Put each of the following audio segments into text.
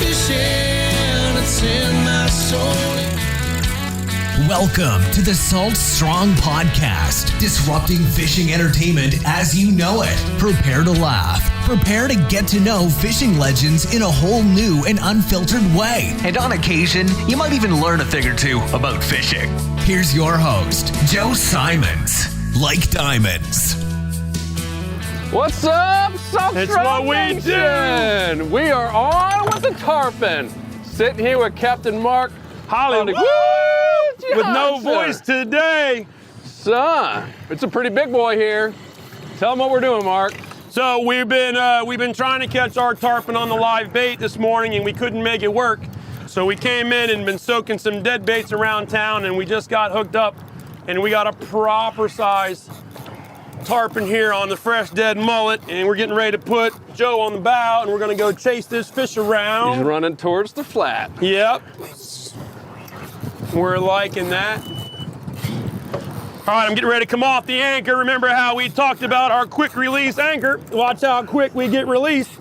fishing, it's in my soul. Welcome to the Salt Strong Podcast, disrupting fishing entertainment as you know it. Prepare to laugh. Prepare to get to know fishing legends in a whole new and unfiltered way. And on occasion, you might even learn a thing or two about fishing. Here's your host, Joe Simons. Like diamonds. What's up, Salt It's Strong what we Nation? We are on with the Tarpon. Sitting here with Captain Mark Hollywood with no voice today. Son, it's a pretty big boy here. Tell them what we're doing, Mark. So we've been trying to catch our tarpon on the live bait this morning, and we couldn't make it work. So we came in and been soaking some dead baits around town, and we just got hooked up, and we got a proper size tarpon here on the fresh dead mullet, and we're getting ready to put Joe on the bow, and we're gonna go chase this fish around. He's running towards the flat. Yep. We're liking that. All right, I'm getting ready to come off the anchor. Remember how we talked about our quick release anchor? Watch how quick we get released.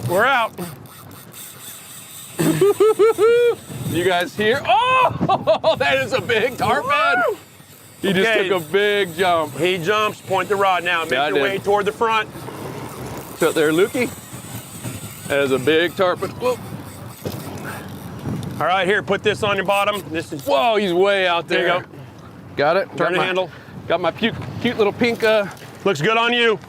We're out. You guys hear? Oh, that is a big tarpon. He just Okay. took a big jump. He jumps, point the rod now. Make Yeah, I your did. way toward the front. Sit there, Lukey. That is a big tarpon. Whoa. All right, here, put this on your bottom. This is, Whoa, he's way out there. there you go. Got it? Turn Got the my- handle. Got my cute little pink. Looks good on you.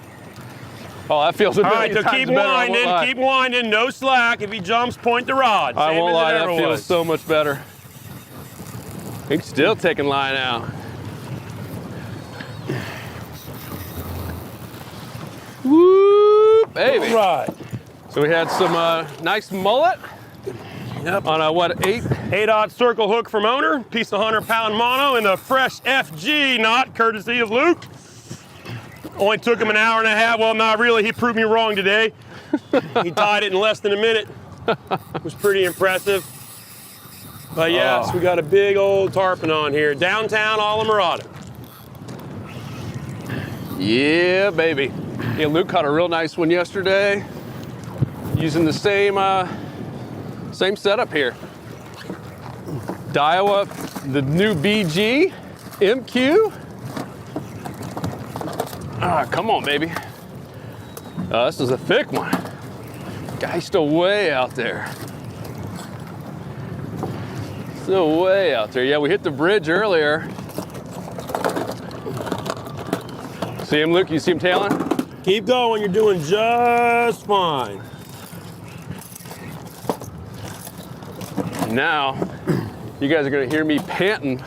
Oh, that feels a All right, million so times keep better, I won't lie. winding, keep winding, no slack. If he jumps, point the rod. I Same won't as lie, it that ever feels was. so much better. He's still taking line out. Woo, baby. All right. So we had some nice mullet Yep. on a, what, 8? 8/0 circle hook from owner, piece of 100-pound mono, and the fresh FG knot, courtesy of Luke. Only took him an hour and a half. Well, not really. He proved me wrong today. He tied it in less than a minute. It was pretty impressive. But yes, Oh. we got a big old tarpon on here. Downtown Islamorada. Yeah, baby. Yeah, Luke caught a real nice one yesterday using the same setup here. Daiwa, the new BG, MQ. Ah, come on, baby. This is a thick one. Guy's still way out there. Still way out there. Yeah, we hit the bridge earlier. See him, Luke? You see him tailing? Keep going. You're doing just fine. Now, you guys are gonna hear me panting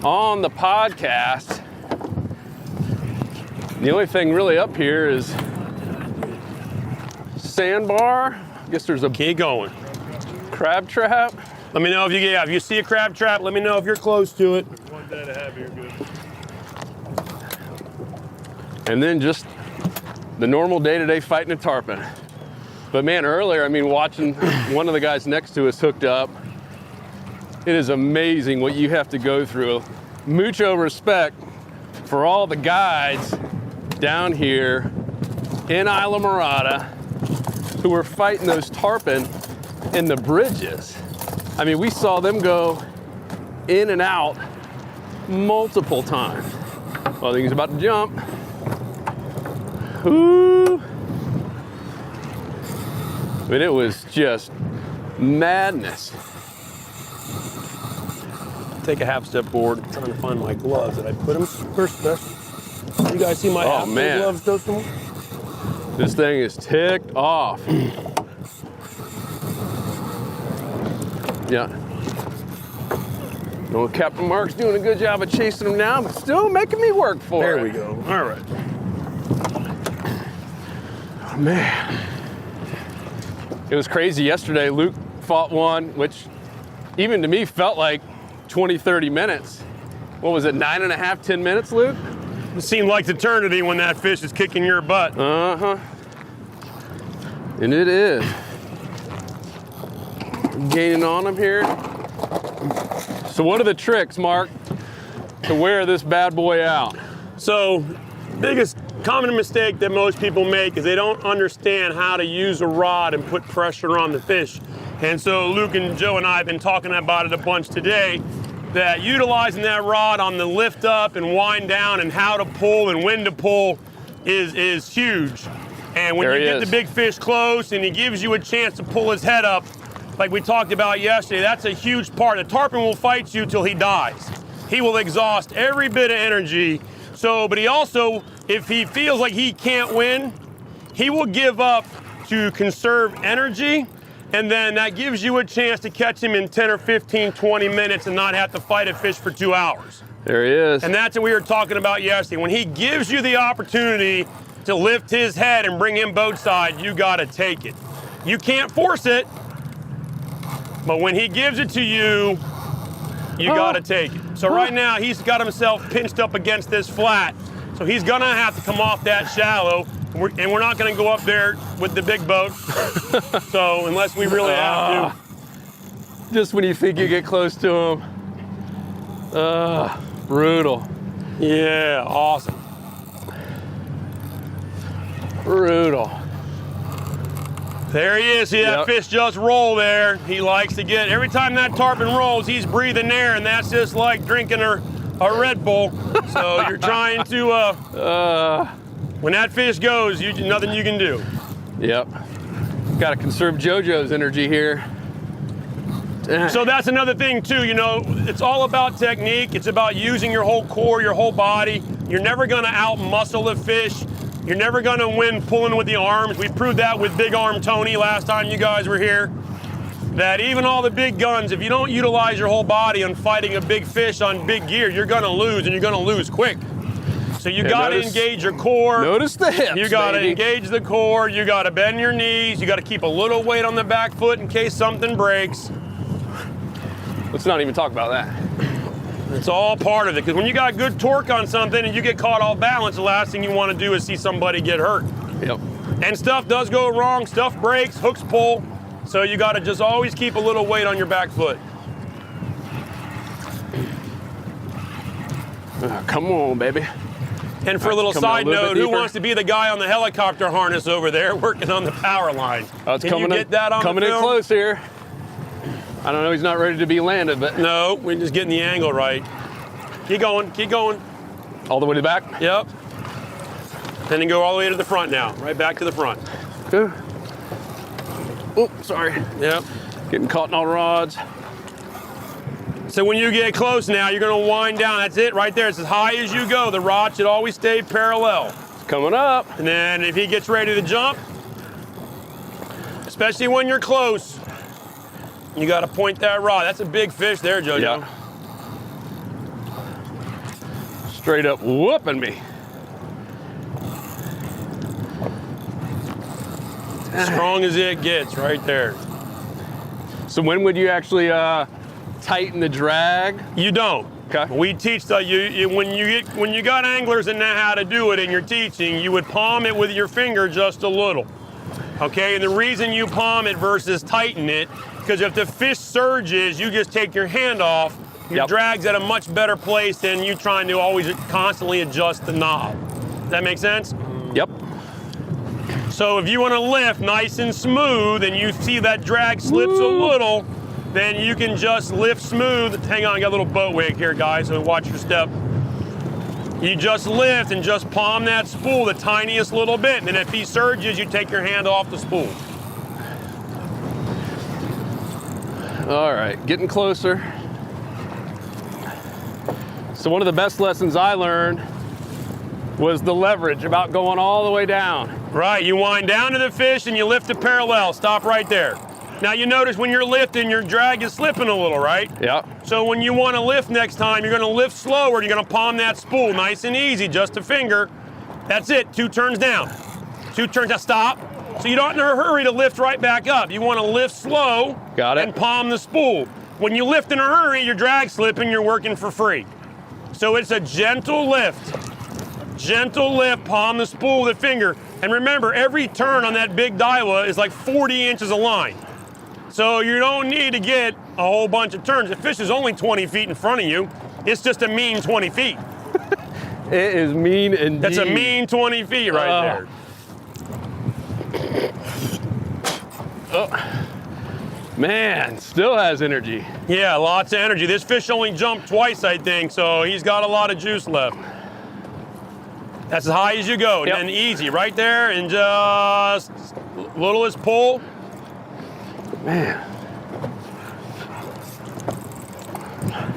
on the podcast. The only thing really up here is sandbar. I guess there's a Keep going. crab trap. Let me know if you see a crab trap. Let me know if you're close to it. One day to have here, good. And then just the normal day-to-day fighting a tarpon. But man, earlier, I mean, watching one of the guys next to us hooked up, it is amazing what you have to go through. Mucho respect for all the guides down here in Islamorada who were fighting those tarpon in the bridges. I mean, we saw them go in and out multiple times. Well, I think he's about to jump. Ooh. But it was just madness. Take a half step forward. I'm trying to find my gloves. Did I put them first? You guys see my half man. gloves, Dostum? This thing is ticked off. Yeah. Well, Captain Mark's doing a good job of chasing him now, but still making me work for it. There we go. All right. Oh, man. It was crazy yesterday. Luke fought one, which even to me felt like 20, 30 minutes. What was it, 9.5, 10 minutes, Luke? It seemed like eternity when that fish is kicking your butt. Uh-huh. And it is. Gaining on him here. So what are the tricks, Mark, to wear this bad boy out? So, biggest common mistake that most people make is they don't understand how to use a rod and put pressure on the fish. And so Luke and Joe and I have been talking about it a bunch today, that utilizing that rod on the lift up and wind down and how to pull and when to pull is huge. And when you get the big fish close and he gives you a chance to pull his head up, like we talked about yesterday, that's a huge part. The tarpon will fight you till he dies. He will exhaust every bit of energy. So, but he also, if he feels like he can't win, he will give up to conserve energy, and then that gives you a chance to catch him in 10 or 15, 20 minutes and not have to fight a fish for 2 hours. There he is. And that's what we were talking about yesterday. When he gives you the opportunity to lift his head and bring him boat side, you gotta take it. You can't force it, but when he gives it to you, you gotta take it. So right now, he's got himself pinched up against this flat. So he's gonna have to come off that shallow, and we're not gonna go up there with the big boat. So unless we really have to. Just when you think you get close to him. Brutal. Yeah, awesome. Brutal. There he is. See that fish just roll there. He likes to get, every time that tarpon rolls, he's breathing air, and that's just like drinking a Red Bull. So you're trying to, when that fish goes, nothing you can do. Yep. Got to conserve JoJo's energy here. So that's another thing too, it's all about technique. It's about using your whole core, your whole body. You're never gonna out-muscle the fish. You're never gonna win pulling with the arms. We proved that with Big Arm Tony last time you guys were here. That even all the big guns, if you don't utilize your whole body on fighting a big fish on big gear, you're gonna lose, and you're gonna lose quick. So you gotta engage your core. Notice the hips, You gotta engage the core, you gotta bend your knees, you gotta keep a little weight on the back foot in case something breaks. Let's not even talk about that. It's all part of it, because when you got good torque on something and you get caught off balance, the last thing you want to do is see somebody get hurt. Yep. And stuff does go wrong, stuff breaks, hooks pull, so you got to just always keep a little weight on your back foot. Come on, baby. And for a little side note, who wants to be the guy on the helicopter harness over there working on the power line? It's Can you get that on the coming in film? close here. I don't know, he's not ready to be landed, but. No, we're just getting the angle right. Keep going, keep going. All the way to the back? Yep. And then go all the way to the front now, right back to the front. Good. Oh, sorry. Yep. Getting caught in all the rods. So when you get close now, you're gonna wind down. That's it right there. It's as high as you go. The rod should always stay parallel. It's coming up. And then if he gets ready to jump, especially when you're close, you gotta point that rod. That's a big fish there, JoJo. Yeah. Straight up whooping me. Strong as it gets right there. So when would you actually tighten the drag? You don't. Okay. We teach when you got anglers that know how to do it and you're teaching, you would palm it with your finger just a little. Okay, and the reason you palm it versus tighten it, because if the fish surges, you just take your hand off, your drag's at a much better place than you trying to always constantly adjust the knob. Does that make sense? Yep. So if you want to lift nice and smooth and you see that drag slips a little, then you can just lift smooth. Hang on, I got a little boat wig here, guys, so watch your step. You just lift and just palm that spool the tiniest little bit, and then if he surges, you take your hand off the spool. All right, getting closer. So one of the best lessons I learned was the leverage, about going all the way down. Right, you wind down to the fish and you lift it parallel. Stop right there. Now you notice when you're lifting, your drag is slipping a little, right? Yeah. So when you want to lift next time, you're going to lift slower. You're going to palm that spool nice and easy, just a finger. That's it, 2 turns down. 2 turns down, stop. So you don't in a hurry to lift right back up. You want to lift slow. Got it. And palm the spool. When you lift in a hurry, your drag's slipping, you're working for free. So it's a gentle lift. Gentle lift, palm the spool with a finger. And remember, every turn on that big Daiwa is like 40 inches of line. So you don't need to get a whole bunch of turns. The fish is only 20 feet in front of you. It's just a mean 20 feet. It is mean indeed. That's a mean 20 feet right there. Oh. Man, still has energy. Yeah, lots of energy. This fish only jumped twice, I think, so he's got a lot of juice left. That's as high as you go, and then easy right there, and just littlest pull. Man.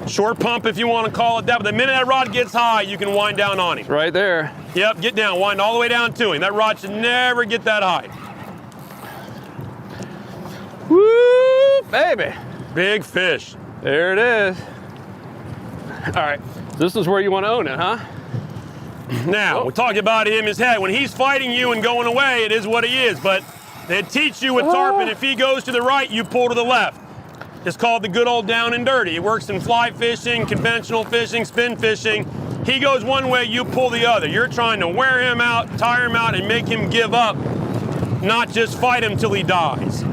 Short pump if you want to call it that, but the minute that rod gets high, you can wind down on him. Right there. Yep, get down, wind all the way down to him. That rod should never get that high. Woo, baby. Big fish. There it is. All right, this is where you want to own it, huh? Now, we talked about him, his head. When he's fighting you and going away, it is what he is, but they teach you with tarpon, if he goes to the right, you pull to the left. It's called the good old down and dirty. It works in fly fishing, conventional fishing, spin fishing. He goes one way, you pull the other. You're trying to wear him out, tire him out, and make him give up, not just fight him till he dies.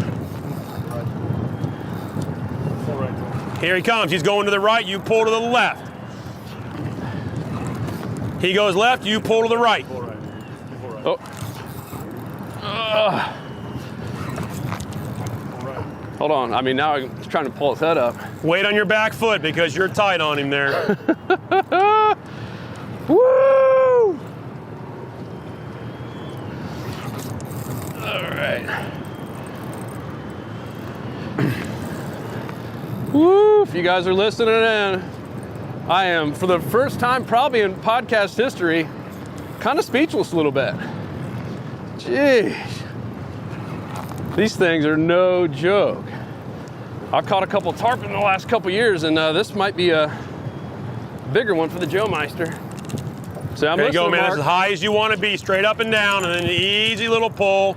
Here he comes. He's going to the right, you pull to the left. He goes left, you pull to the right. Oh. Hold on. I mean, now I'm trying to pull his head up. Wait on your back foot because you're tight on him there. Woo! All right. Woo! If you guys are listening in, I am, for the first time probably in podcast history, kind of speechless a little bit. Jeez. These things are no joke. I've caught a couple tarpon in the last couple years, and this might be a bigger one for the Joe Meister. So I'm there you go, man. Mark. That's as high as you want to be, straight up and down, and then an easy little pull.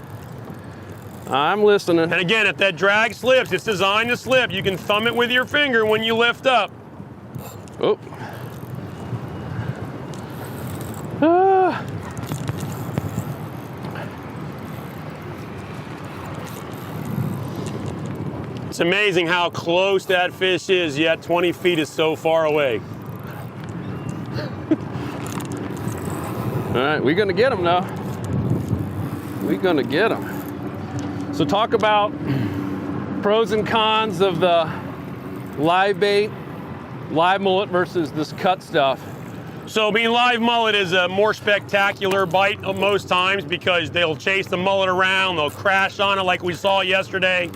I'm listening. And again, if that drag slips, it's designed to slip. You can thumb it with your finger when you lift up. Oh. Ah. It's amazing how close that fish is, yet 20 feet is so far away. All right, we're gonna get him now. We're gonna get him. So talk about pros and cons of the live bait, live mullet versus this cut stuff. So live mullet is a more spectacular bite most times because they'll chase the mullet around, they'll crash on it like we saw yesterday.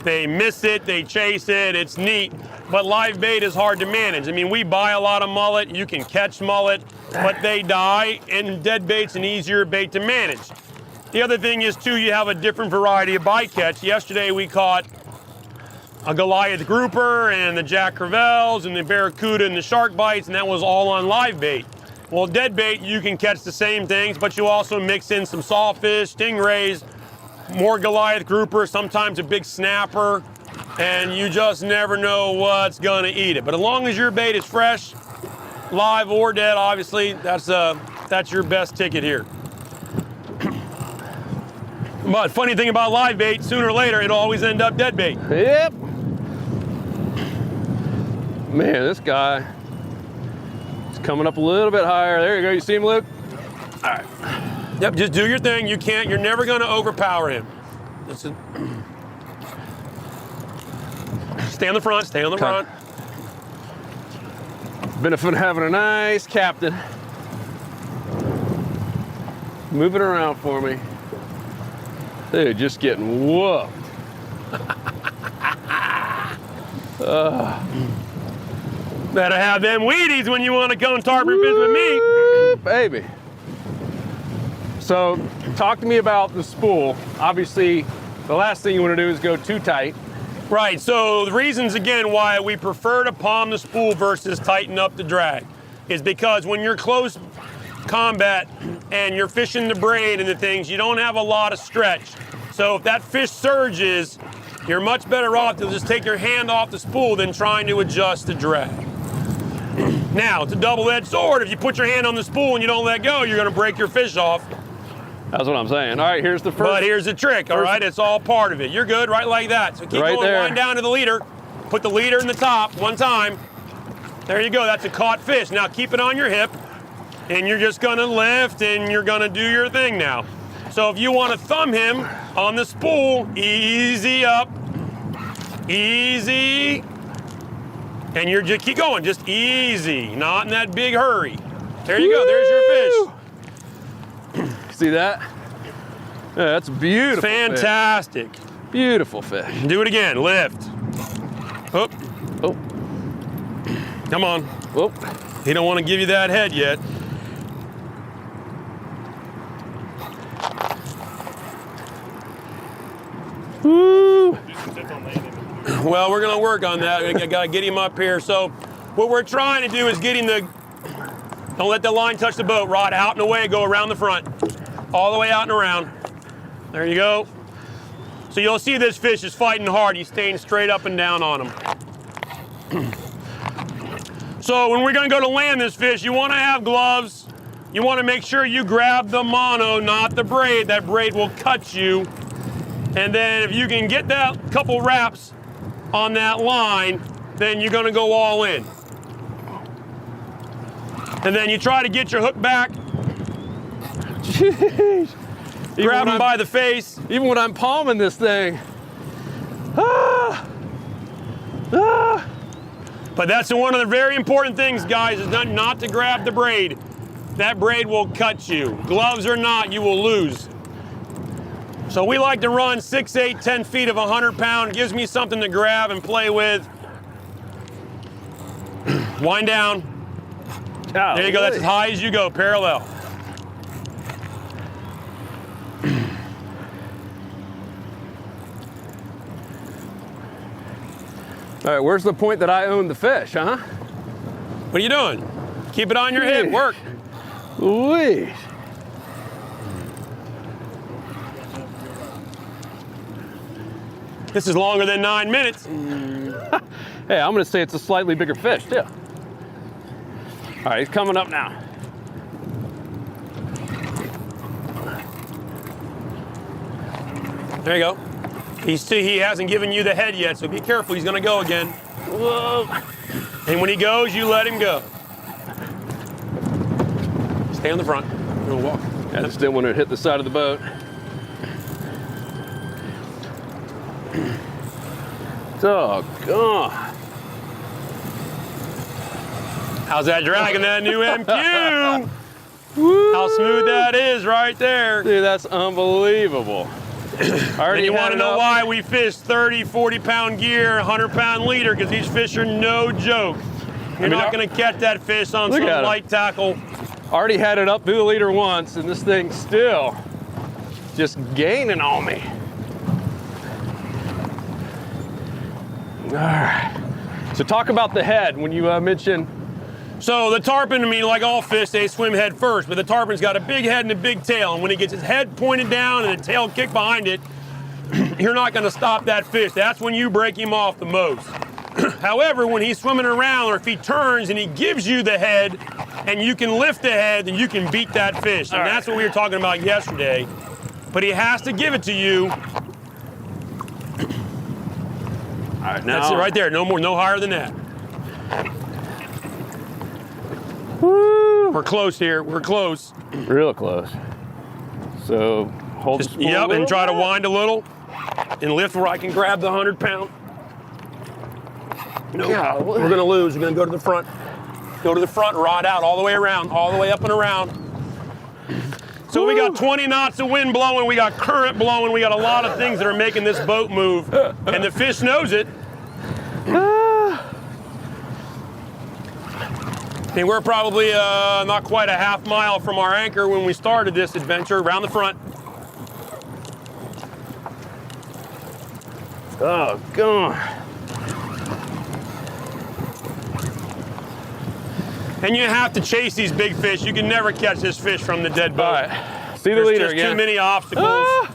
They miss it, they chase it, it's neat. But live bait is hard to manage. I mean, we buy a lot of mullet, you can catch mullet, but they die, and dead bait's an easier bait to manage. The other thing is, too, you have a different variety of bycatch. Yesterday we caught a Goliath grouper and the Jack Crevalles and the barracuda and the shark bites, and that was all on live bait. Well, dead bait, you can catch the same things, but you also mix in some sawfish, stingrays, more Goliath grouper, sometimes a big snapper, and you just never know what's gonna eat it. But as long as your bait is fresh, live or dead, obviously, that's your best ticket here. But funny thing about live bait, sooner or later, it'll always end up dead bait. Yep. Man, this guy is coming up a little bit higher. There you go. You see him, Luke? All right. Yep, just do your thing. You're never gonna overpower him. Stay on the front, stay on the front. Benefit of having a nice captain. Move it around for me. Dude, just getting whooped. Better have them Wheaties when you want to come tarpon fish with me. Baby. So, talk to me about the spool. Obviously, the last thing you want to do is go too tight. Right, so the reasons, again, why we prefer to palm the spool versus tighten up the drag is because when you're close combat and you're fishing the braid and the things, you don't have a lot of stretch. So if that fish surges, you're much better off to just take your hand off the spool than trying to adjust the drag. Now, it's a double-edged sword. If you put your hand on the spool and you don't let go, you're gonna break your fish off. That's what I'm saying. All right, here's the first. But here's the trick, all right? It's all part of it. You're good, right like that. So keep right going, there. wind down to the leader. Put the leader in the top one time. There you go, that's a caught fish. Now keep it on your hip. and you're just gonna lift and you're gonna do your thing now. So if you wanna thumb him on the spool, easy up, easy, and you're just keep going, just easy, not in that big hurry. There you go, there's your fish. See that? Yeah, that's beautiful. Fantastic. Fish. Beautiful fish. Do it again, lift. Oh, Oh, come on. oh. He don't wanna give you that head yet. Woo! Well, we're gonna work on that. I gotta get him up here. So what we're trying to do is get him don't let the line touch the boat. Rod out and away, go around the front. All the way out and around. There you go. So you'll see this fish is fighting hard. He's staying straight up and down on him. So when we're gonna go to land this fish, you wanna have gloves. You wanna make sure you grab the mono, not the braid. That braid will cut you. And then if you can get that couple wraps on that line, then you're gonna go all in. And then you try to get your hook back. Jeez. Grab him by the face. Even when I'm palming this thing. Ah! Ah! But that's one of the very important things, guys, is not to grab the braid. That braid will cut you. Gloves or not, you will lose. So we like to run 6, 8, 10 feet of 100-pound. Gives me something to grab and play with. Wind down. There you go, that's as high as you go, parallel. All right, where's the point that I own the fish, huh? What are you doing? Keep it on your head, work. Wee. This is longer than 9 minutes. Hey, I'm gonna say it's a slightly bigger fish, too. All right, he's coming up now. There you go. He hasn't given you the head yet, so be careful, he's gonna go again. Whoa. And when he goes, you let him go. Stay on the front. We're gonna walk. I just didn't want to hit the side of the boat. Doggone. How's that dragging that new MQ? How smooth that is right there. Dude, that's unbelievable. And you want to know why we fish 30, 40-pound gear, 100-pound leader, because these fish are no joke. You're not going to catch that fish on some light tackle. Already had it up through the leader once, and this thing's still just gaining on me. All right. So talk about the head when you mentioned. So the tarpon, I mean, like all fish, they swim head first, but the tarpon's got a big head and a big tail. And when he gets his head pointed down and the tail kicked behind it, you're not going to stop that fish. That's when you break him off the most. However, when he's swimming around or if he turns and he gives you the head and you can lift the head, then you can beat that fish. And that's what we were talking about yesterday. But he has to give it to you. All right, now. That's it right there. No more, no higher than that. Woo. We're close here. We're close. Real close. So hold the spool a little. And try to wind a little and lift where I can grab the 100-pound. No, we're gonna lose. We're gonna go to the front. Go to the front, rod out all the way around, all the way up and around. So we got 20 knots of wind blowing, we got current blowing, we got a lot of things that are making this boat move, and the fish knows it. And we're probably not quite a half mile from our anchor when we started this adventure, around the front. Oh, God. And you have to chase these big fish. You can never catch this fish from the dead boat. All right. See the leader There's again. too many obstacles. Ah,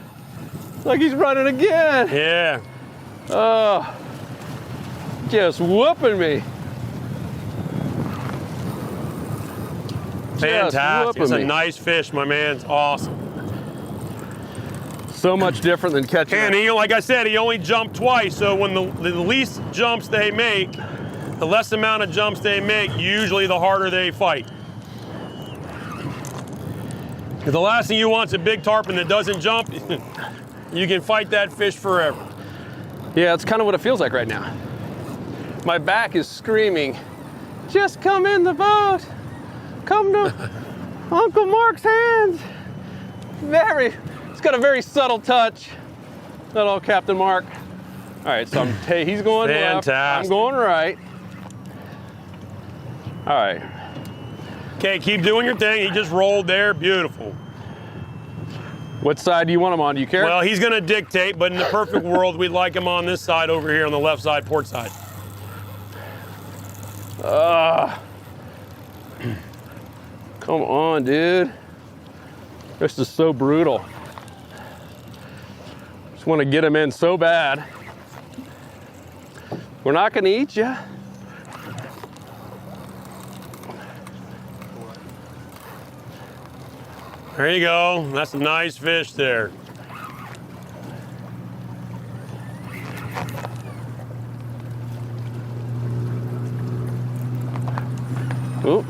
like he's running again. Yeah. Oh, just whooping me. Fantastic. It's a nice fish, my man. It's awesome. So much different than catching. And he, like I said, he only jumped twice. So when the least jumps they make, the less amount of jumps they make, usually the harder they fight. The last thing you want is a big tarpon that doesn't jump. You can fight that fish forever. Yeah, it's kind of what it feels like right now. My back is screaming, just come in the boat. Come to Uncle Mark's hands. It's got a very subtle touch. That old Captain Mark. All right, so he's going left. I'm going right. All right. Okay, keep doing your thing. He just rolled there. Beautiful. What side do you want him on? Do you care? Well, he's going to dictate, but in the perfect world, we'd like him on this side over here on the left side, port side. Come on, dude. This is so brutal. Just want to get him in so bad. We're not going to eat you. There you go. That's a nice fish there. Oop.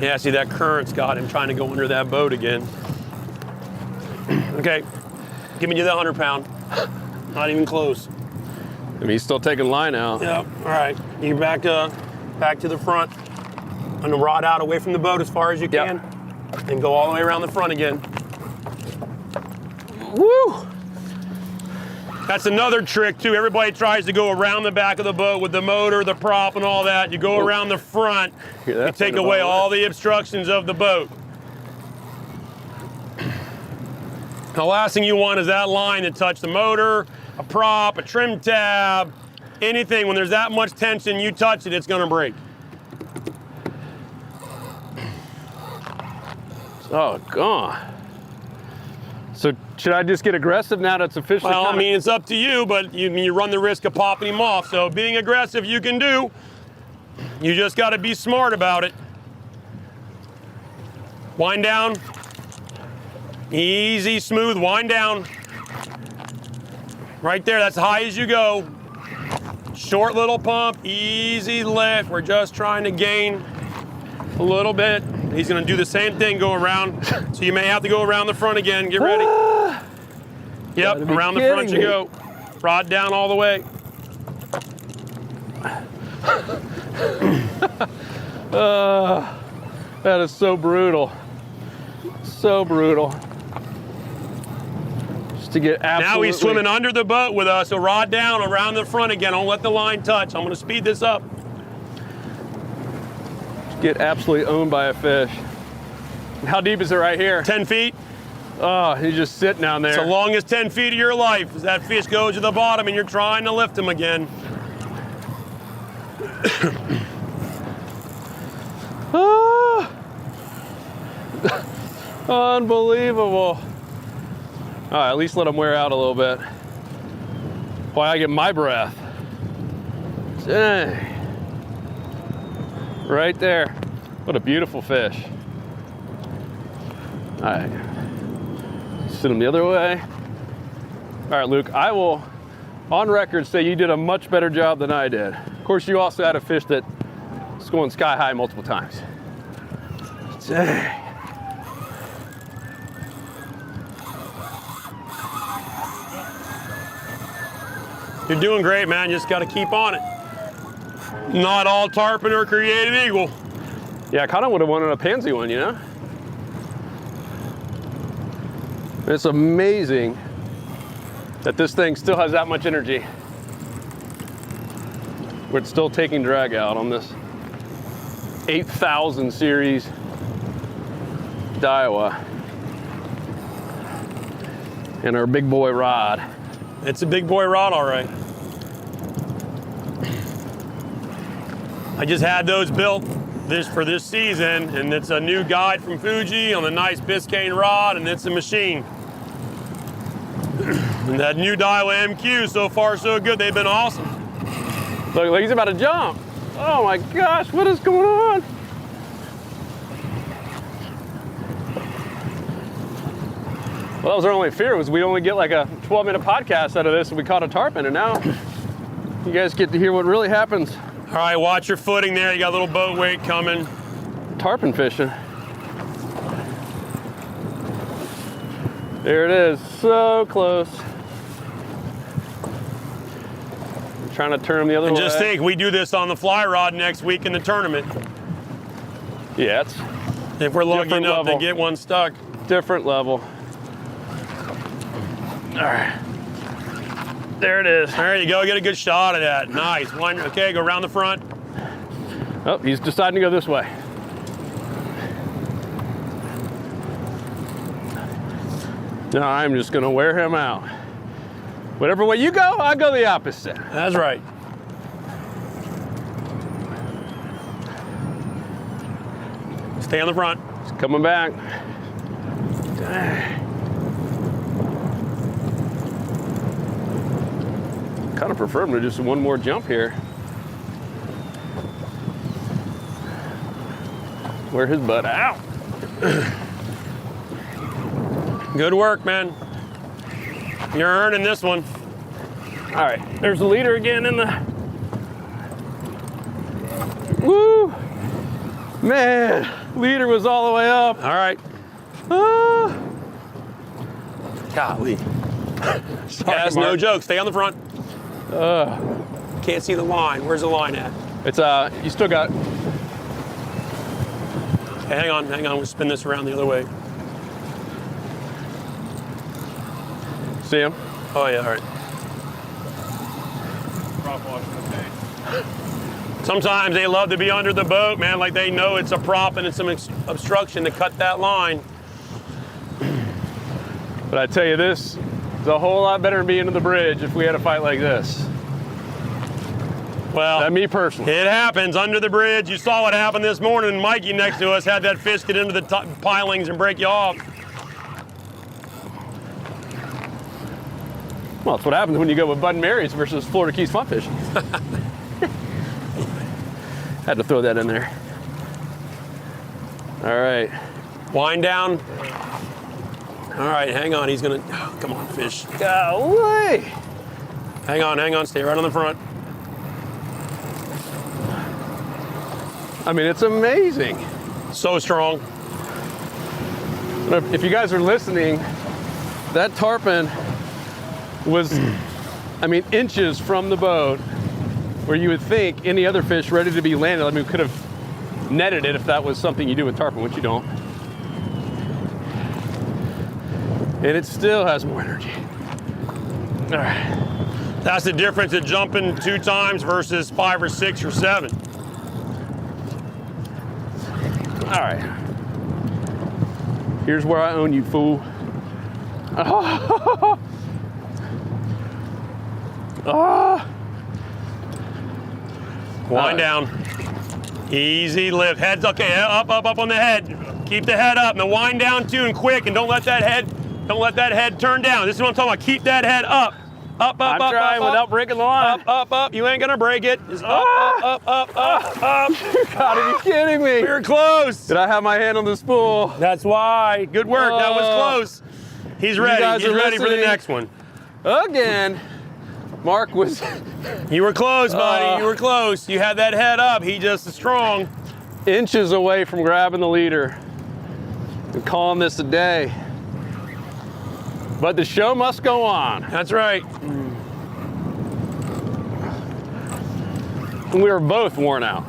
Yeah, see, that current's got him trying to go under that boat again. Okay, giving you the 100-pound. Not even close. I mean, he's still taking line out. Yep. All right. You back to the front. And the rod out away from the boat as far as you can. Yep. And go all the way around the front again. Woo! That's another trick too. Everybody tries to go around the back of the boat with the motor, the prop, and all that. You go around the front. You take away all the obstructions of the boat. The last thing you want is that line to touch the motor, a prop, a trim tab, anything. When there's that much tension, you touch it, it's going to break. Oh, God. So should I just get aggressive now that's officially? Well, I mean, it's up to you, but you run the risk of popping him off. So being aggressive, you can do. You just got to be smart about it. Wind down. Easy, smooth, wind down. Right there, that's high as you go. Short little pump, easy lift. We're just trying to gain a little bit. He's gonna do the same thing, go around. So you may have to go around the front again, get ready. Yep, around the front you go. Rod down all the way. That is so brutal. So brutal. Just to get absolutely. Now he's swimming under the boat with us, so rod down around the front again. Don't let the line touch. I'm gonna speed this up. Get absolutely owned by a fish. How deep is it right here? 10 feet. Oh, he's just sitting down there. It's the longest 10 feet of your life as that fish goes to the bottom and you're trying to lift him again. Unbelievable. All right, at least let him wear out a little bit. Why I get my breath. Dang. Right there. What a beautiful fish. All right. Sit him the other way. All right, Luke, I will, on record, say you did a much better job than I did. Of course, you also had a fish that was going sky high multiple times. Dang. You're doing great, man. You just got to keep on it. Not all tarpon are created equal. Yeah, I kind of would have wanted a pansy one, you know? It's amazing that this thing still has that much energy. We're still taking drag out on this 8,000 series Daiwa and our big boy rod. It's a big boy rod, all right. I just had those built for this season, and it's a new guide from Fuji on the nice Biscayne rod, and it's a machine. And that new Daiwa MQ, so far so good. They've been awesome. Look, he's about to jump. Oh my gosh, what is going on? Well, that was our only fear, was we only get like a 12-minute podcast out of this and we caught a tarpon, and now you guys get to hear what really happens. All right, watch your footing there. You got a little boat weight coming. Tarpon fishing. There it is, so close. I'm trying to turn him the other And way. just think, we do this on the fly rod next week in the tournament. Yeah, it's If we're lucky Different enough to level. get one stuck. different level. All right. There it is. There you go, get a good shot of that. Nice. Okay, go around the front. Oh, he's deciding to go this way. No, I'm just gonna wear him out. Whatever way you go, I go the opposite. That's right. Stay on the front. He's coming back. Kind of prefer him to do one more jump here. Wear his butt out. Good work, man. You're earning this one. All right, there's the leader again in the. Woo! Man, leader was all the way up. All right. Ah. Golly. Sorry, That's no Mark. joke. Stay on the front. Can't see the line. Where's the line at? It's you still got. Okay, hang on. We'll spin this around the other way. See him? Oh, yeah, all right. Sometimes they love to be under the boat, man, like they know it's a prop and it's some obstruction to cut that line. But I tell you this, it's a whole lot better than being in the bridge if we had a fight like this. Well, That me personally. it happens under the bridge. You saw what happened this morning. Mikey next to us had that fish get into the pilings and break you off. Well, that's what happens when you go with Bud and Mary's versus Florida Keys Fun Fishing. Had to throw that in there. All right. Wind down. All right, hang on. He's gonna, oh, come on, fish. Golly. Hang on. Stay right on the front. I mean, it's amazing. So strong. If you guys are listening, that tarpon was, I mean, inches from the boat where you would think any other fish ready to be landed. I mean, we could have netted it if that was something you do with tarpon, which you don't. And it still has more energy. All right. That's the difference of jumping 2 times versus 5 or 6 or 7. All right. Here's where I own you, fool. Wind down. Easy lift. Head's okay. Up on the head. Keep the head up. Now wind down too and quick, and don't let that head turn down. This is what I'm talking about. Keep that head up. Up. I'm trying without breaking the line. Up. You ain't gonna break it. Just up. You gotta be kidding me. You're close. Did I have my hand on the spool? That's why. Good work. That was close. He's ready. guys He's are ready for the listening. next one. Again. Mark was You were close, buddy. You were close. You had that head up. He just is strong. inches away from grabbing the leader and calling this a day. But the show must go on. That's right. And we were both worn out.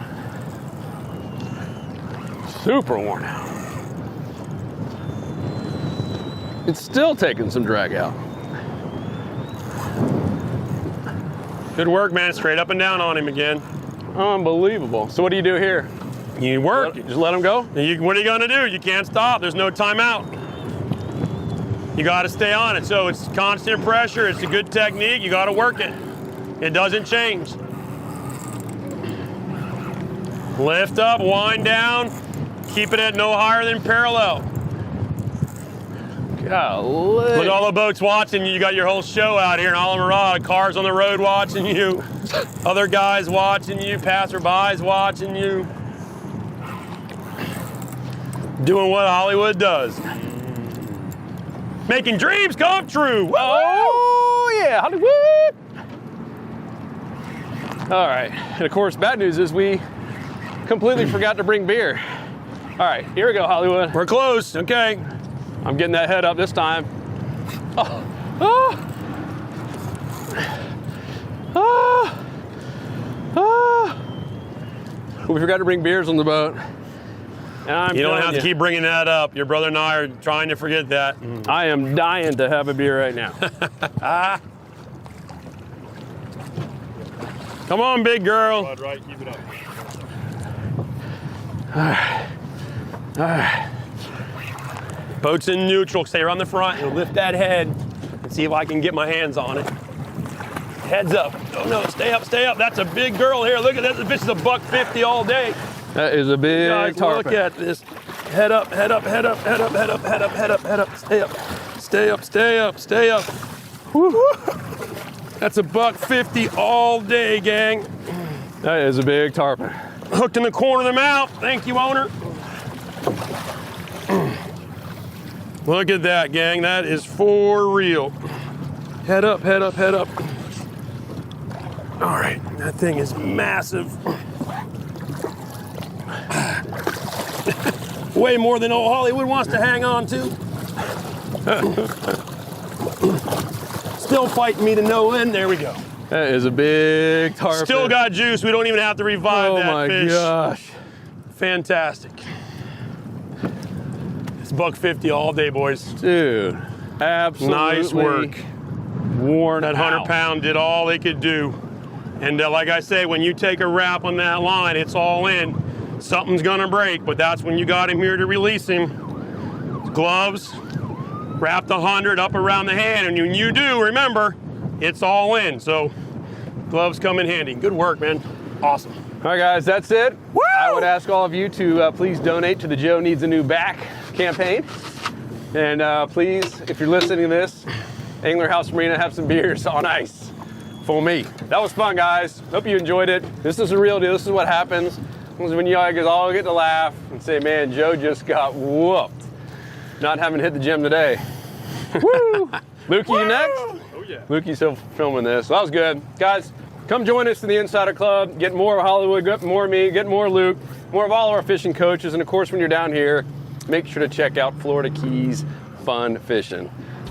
Super worn out. It's still taking some drag out. Good work, man. Straight up and down on him again. Unbelievable. So what do you do here? You work. Just let him go? What are you going to do? You can't stop. There's no timeout. You got to stay on it. So it's constant pressure. It's a good technique. You got to work it. It doesn't change. Lift up, wind down. Keep it at no higher than parallel. Golly. Look at all the boats watching you. You got your whole show out here in Islamorada. Cars on the road watching you. Other guys watching you. Passerbys watching you. Doing what Hollywood does. Making dreams come true. Woo! Oh, yeah, Hollywood. All right, and of course, bad news is we completely forgot to bring beer. All right, here we go, Hollywood. We're close. Okay. I'm getting that head up this time. We forgot to bring beers on the boat. And You don't have to keep bringing that up. Your brother and I are trying to forget that. I am dying to have a beer right now. Come on, big girl. Right, keep it up. All right. Boat's in neutral. Stay around the front and lift that head and see if I can get my hands on it. Heads up. Oh no, stay up, stay up. That's a big girl here. Look at that. The fish is $1.50 all day. That is a big Guys, tarpon. look at this. Head up, head up, head up, head up, head up, head up, head up, head up. Stay up, stay up, stay up, stay up. Woo. That's $1.50 all day, gang. That is a big tarpon. Hooked in the corner of the mouth. Thank you, owner. Look at that, gang. That is for real. Head up, head up, head up. All right, that thing is massive. Way more than old Hollywood wants to hang on to. Still fighting me to no end. There we go. That is a big tarpon. Still got juice. We don't even have to revive that fish. Oh my gosh. Fantastic. It's $1.50 all day, boys. Dude, absolutely Nice work. Worn That 100 out. pound did all they could do. And like I say, when you take a wrap on that line, it's all in. Something's gonna break, but that's when you got him here to release him. Gloves, wrap the 100 up around the hand, and when you do, remember, it's all in. So gloves come in handy. Good work, man. Awesome. All right, guys, that's it. Woo! I would ask all of you to please donate to the Joe Needs a New Back campaign. And please, if you're listening to this, Angler House Marina, have some beers on ice for me. That was fun, guys. Hope you enjoyed it. This is the real deal. This is what happens when you guys all get to laugh and say, man, Joe just got whooped. Not having hit the gym today. Woo! Lukey, you next? Oh, yeah. Lukey's still filming this. That was good. Guys, come join us in the Insider Club. Get more of Hollywood, get more of me, get more Luke, more of all of our fishing coaches. And of course, when you're down here, make sure to check out Florida Keys Fun Fishing.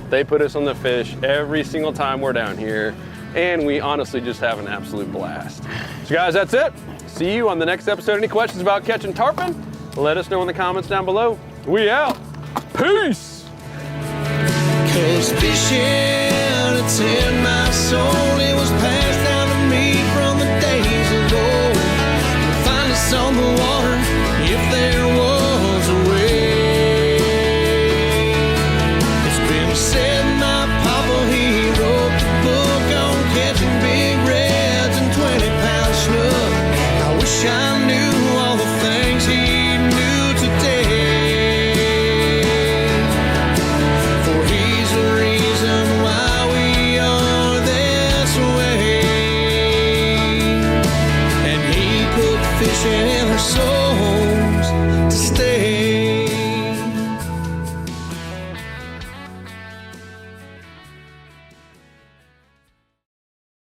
They put us on the fish every single time we're down here. And we honestly just have an absolute blast. So guys, that's it. See you on the next episode. Any questions about catching tarpon? Let us know in the comments down below. We out. Peace. 'Cause fishing, it's in my soul.